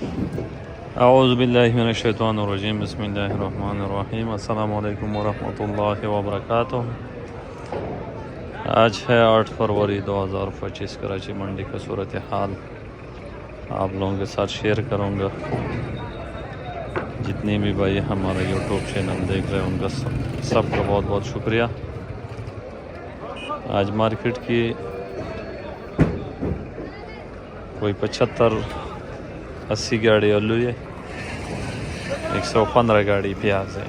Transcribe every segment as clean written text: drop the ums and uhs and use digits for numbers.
اعوذ باللہ من الشیطان الرجیم، بسم اللہ الرحمن الرحیم۔ السلام علیکم ورحمۃ اللہ وبرکاتہ۔ آج ہے 8 فروری 2025۔ کراچی منڈی کا صورتحال آپ لوگوں کے ساتھ شیئر کروں گا۔ جتنے بھی بھائی ہمارا یوٹیوب چینل دیکھ رہے ہیں ان کا سب کا بہت بہت شکریہ۔ آج مارکیٹ کی کوئی 75-80 گاڑی آلو ہے، 115 گاڑی پیاز ہے،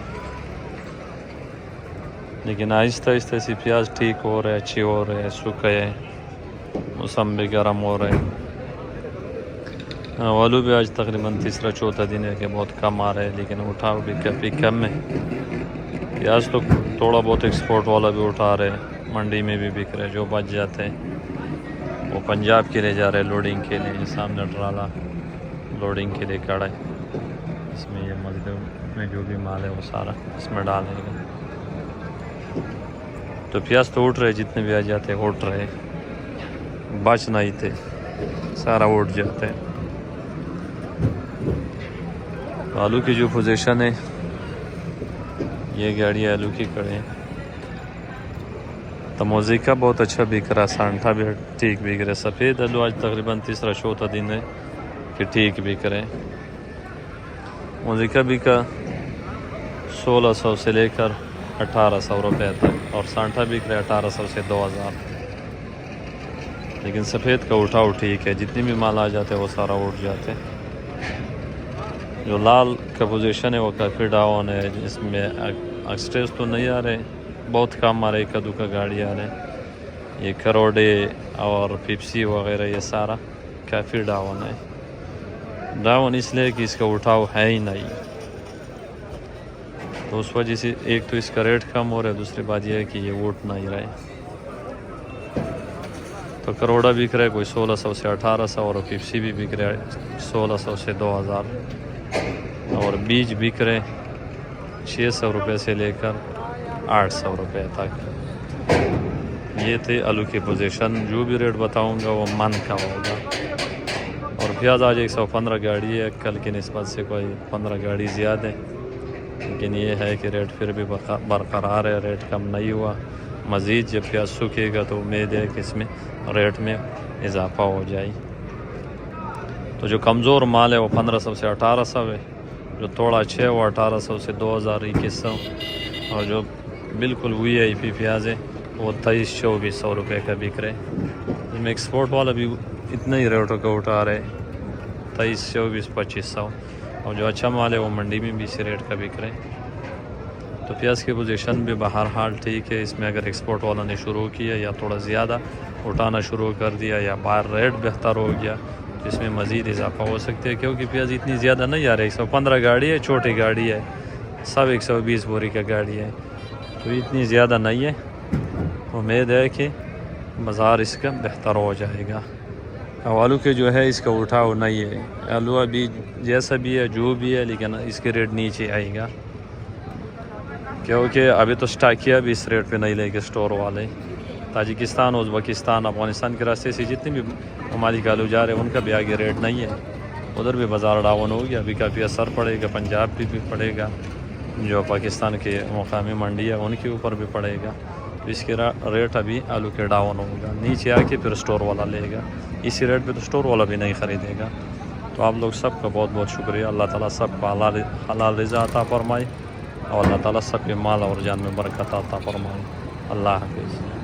لیکن آہستہ آہستہ سی پیاز ٹھیک ہو رہے، اچھی ہو رہے، سوکھے ہے، موسم بھی گرم ہو رہے۔ آلو بھی آج تقریباً تیسرا چوتھا دن ہے کہ بہت کم آ رہے ہیں، لیکن اٹھاؤ بھی کافی کم ہے۔ پیاز تو تھوڑا بہت ایکسپورٹ والا بھی اٹھا رہے، منڈی میں بھی بک رہے، جو بچ جاتے ہیں وہ پنجاب کے لیے جا رہے لوڈنگ کے لیے۔ سامنے ٹرالا لوڈنگ کے لیے کھڑا ہے، اس میں یہ مسجد میں جو بھی مال ہے وہ سارا اس میں ڈالے گا۔ تو پیاز تو اٹھ رہے، جتنے بھی آ جاتے اٹھ رہے، بچ نہیں تھے، سارا اٹھ جاتے۔ آلو کی جو پوزیشن ہے، یہ گاڑی آلو کی کھڑے ہیں۔ تموزی کا بہت اچھا بک رہا، سانٹھا بھی ٹھیک بک رہے۔ سفید آلو آج تقریباً تیسرا چوتھا دن ہے کہ ٹھیک بک رہے۔ موزیکا بھی کا 1600 سے لے کر 1800 روپے تک، اور سانٹھا بک رہے 1800 سے 2000۔ لیکن سفید کا اٹھاؤ ٹھیک ہے، جتنی بھی مال آ جاتے وہ سارا اٹھ جاتے۔ جو لال کا پوزیشن ہے وہ کافی ڈاؤن ہے، جس میں ایکسٹریس تو نہیں آ رہے، بہت کم آ رہے، کدو کا گاڑی آ رہے۔ یہ کروڑے اور پیپسی وغیرہ یہ سارا کافی ڈاؤن ہے۔ ڈاؤن اس لیے کہ اس کا اٹھاؤ ہے ہی نہیں، تو اس وجہ سے ایک تو اس کا ریٹ کم ہو رہا ہے، دوسری بات یہ ہے کہ یہ اٹھ نہیں رہے۔ تو کروڑا بک رہا ہے کوئی 1600 سے 1800، اور پیپسی بھی بک رہا ہے 1600 سے 2000، اور بیج بک رہے 600 روپے سے لے کر 800 روپے تک۔ یہ تھے آلو کی پوزیشن۔ جو بھی ریٹ بتاؤں گا وہ من کا ہوگا۔ اور پیاز آج 115 گاڑی ہے، کل کی نسبت سے کوئی 15 گاڑی زیادہ ہے، لیکن یہ ہے کہ ریٹ پھر بھی برقرار ہے، ریٹ کم نہیں ہوا۔ مزید جب پیاز سوکھے گا تو امید ہے کہ اس میں ریٹ میں اضافہ ہو جائے۔ تو جو کمزور مال ہے وہ 1500 سے 1800 ہے، جو تھوڑا اچھا ہے وہ 1800 سے 2000 2100، اور جو بالکل وی آئی پی پیاز ہے وہ 2300-2400 روپے کا بک رہے۔ اس میں ایکسپورٹ والا بھی اتنا ہی ریٹوں کا اٹھا رہے، 2300-2500، اور جو اچھا مال ہے وہ منڈی میں بھی اسی ریٹ کا بک رہے۔ تو پیاز کی پوزیشن بھی بہرحال ٹھیک ہے۔ اس میں اگر ایکسپورٹ والا نے شروع کیا یا تھوڑا زیادہ اٹھانا شروع کر دیا، یا باہر ریٹ بہتر ہو گیا، تو اس میں مزید اضافہ ہو سکتے ہے، کیونکہ پیاز اتنی زیادہ نہیں آ رہی۔ 115 گاڑی ہے، چھوٹی گاڑی ہے، سب 120 بوری کا گاڑی ہے، تو اتنی زیادہ نہیں ہے۔ امید ہے کہ بازار اس کا بہتر ہو جائے گا۔ آلو کے جو ہے اس کا اٹھاؤ نہیں ہے، آلو ابھی جیسا بھی ہے جو بھی ہے، لیکن اس کے ریٹ نیچے آئے گا، کیونکہ ابھی تو اسٹاکیہ بھی اس ریٹ پہ نہیں لے گے اسٹور والے۔ تاجکستان، ازبکستان، افغانستان کے راستے سے جتنے بھی ممالک آلو جا رہے ہیں ان کا بھی آگے ریٹ نہیں ہے، ادھر بھی بازار ڈاؤن ہو گیا، ابھی کافی اثر پڑے گا، پنجاب بھی پڑے گا، جو پاکستان کے مقامی منڈی ہے ان کے اوپر بھی پڑے گا۔ تو اس کے ریٹ ابھی آلو کے ڈاؤن ہوگا، نیچے آ کے پھر اسٹور والا لے گا، اسی ریٹ پہ تو اسٹور والا بھی نہیں خریدے گا۔ تو آپ لوگ سب کا بہت بہت شکریہ۔ اللہ تعالیٰ سب کو حلال رزق عطا فرمائے، اور اللہ تعالیٰ سب کے مال اور جان میں برکت عطا فرمائے۔ اللہ حافظ۔